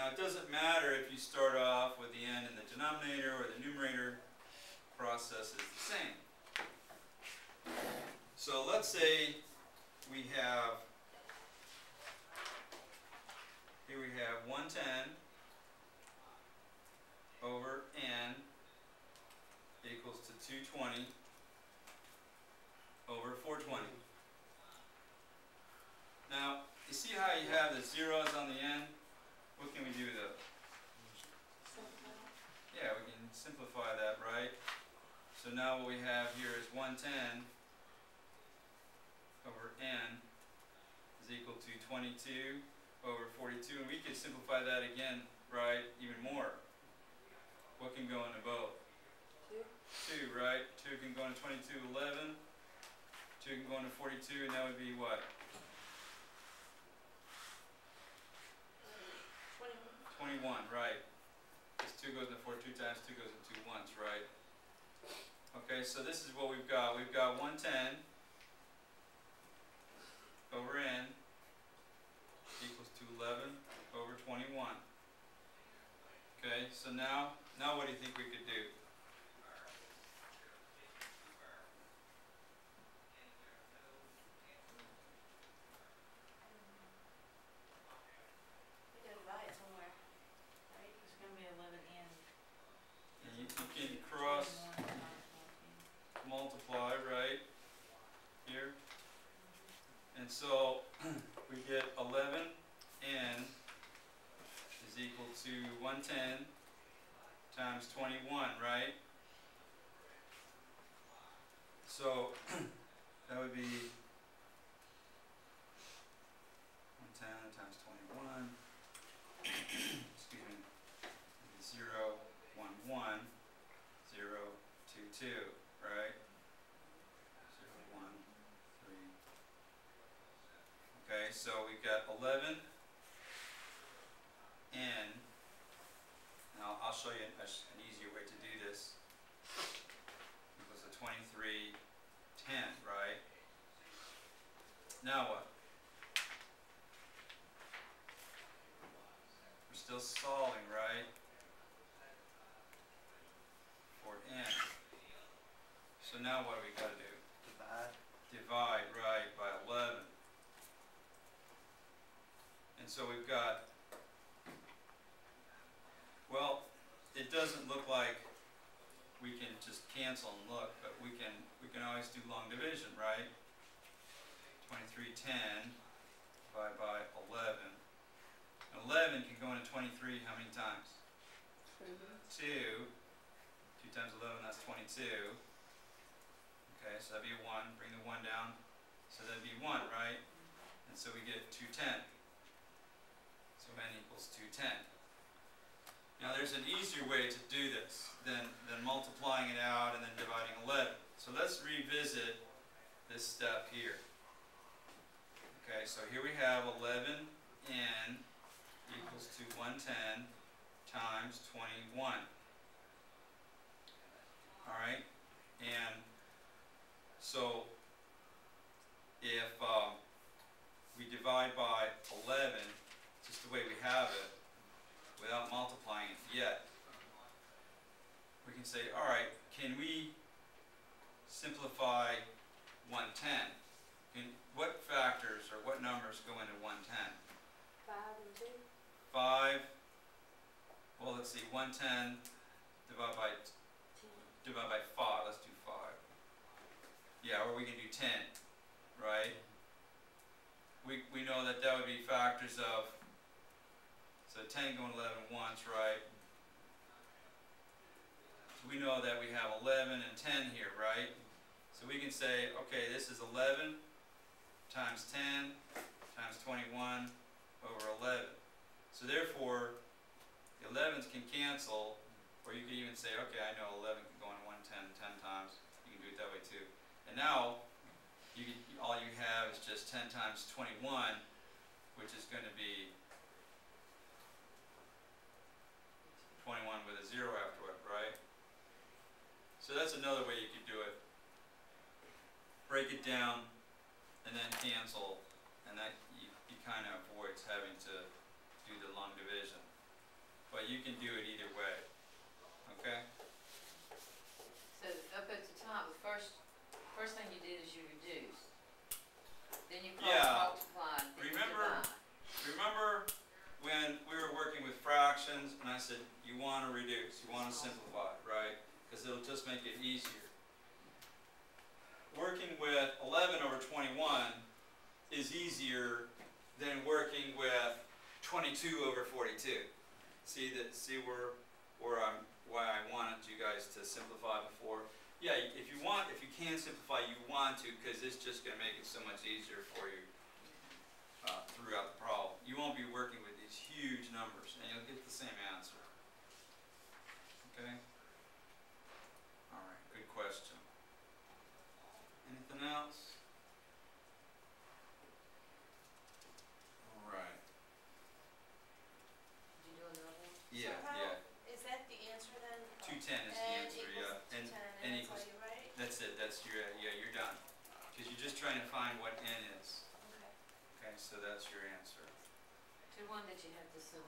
Now it doesn't matter if you start off with the n in the denominator or the numerator, process is the same. So let's say we have, here we have 110 over n equals to 220 over 420. Now, you see how you have the zeros on the end? What can we do though? Yeah, we can simplify that, right? So now what we have here is 110 over n is equal to 22 over 42. And we could simplify that again, right, even more. What can go into both? 2, right? 2 can go into 22, 11. 2 can go into 42, and that would be what? 21, right. Because 2 goes into 4 2 times, 2 goes into 2 once, right? Okay, so this is what we've got. We've got 110 over n equals to 11 over 21. Okay, so now what do you think we could do? You can cross multiply right here, and so we get 11 n is equal to 110 times 21, right? So that would be 110 times 21. Excuse me. 0, 1, 1, 0, 2, 2, right? 0, 1, 3. Okay, so we've got 11 n. Now I'll show you an easier way to do this. Equals to 23, 10, right? Now what? We're still solving, right? For n. So now what do we got to do? Divide, right, by 11. And so we've got, well, it doesn't look like we can just cancel and look, but we can always do long division, right? 2310 divided by 11. And 11 can go into 23 how many times? 2. 2 times 11, that's 22. Okay, so that'd be a 1. Bring the 1 down. So that'd be 1, right? And so we get 210. So n equals 210. Now there's an easier way to do this than multiplying it out and then dividing 11. So let's revisit this step here. Okay, so here we have 11 n equals to 110 times 21. Alright, and so if we divide by 11, just the way we have it, without multiplying it yet, we can say, alright, can we simplify 110? What factors or what numbers go into 110? 5 and 2. 5, well let's see, 110 divided by 5, let's do 5. Yeah, or we can do 10, right? We know that would be factors of, so 10 going 11 once, right? So we know that we have 11 and 10 here, right? So we can say, okay, this is 11 times 10 times 21 over 11. So therefore, the 11s can cancel, or you could even say, okay, I know 11 can go in 110 10 times. You can do it that way too. And now, all you have is just 10 times 21, which is going to be 21 with a 0 after it, right? So that's another way you could do it. Break it down and then cancel, and that you kind of avoids having to do the long division. but you can do it either way. Okay? So up at the top, the first thing you did is you reduced. Then you multiplied. Remember when we were working with fractions and I said you want to reduce, you want to simplify, right? Because it'll just make it easier. Working with 11 over 21 is easier than working with 22 over 42. See why I wanted you guys to simplify before. Yeah, if you can simplify, you want to, because it's just going to make it so much easier for you throughout the problem. You won't be working with these huge numbers, and you'll get the same answer. Okay? All right, good question. Anything else? All right. Did you do another one? Yeah, So yeah. is that the answer then? 210 is the answer, yeah. And n that's equals, all you're right? that's it, that's your, yeah, you're done. Because you're just trying to find what n is. Okay. Okay, so that's your answer. To one that you have to simplify.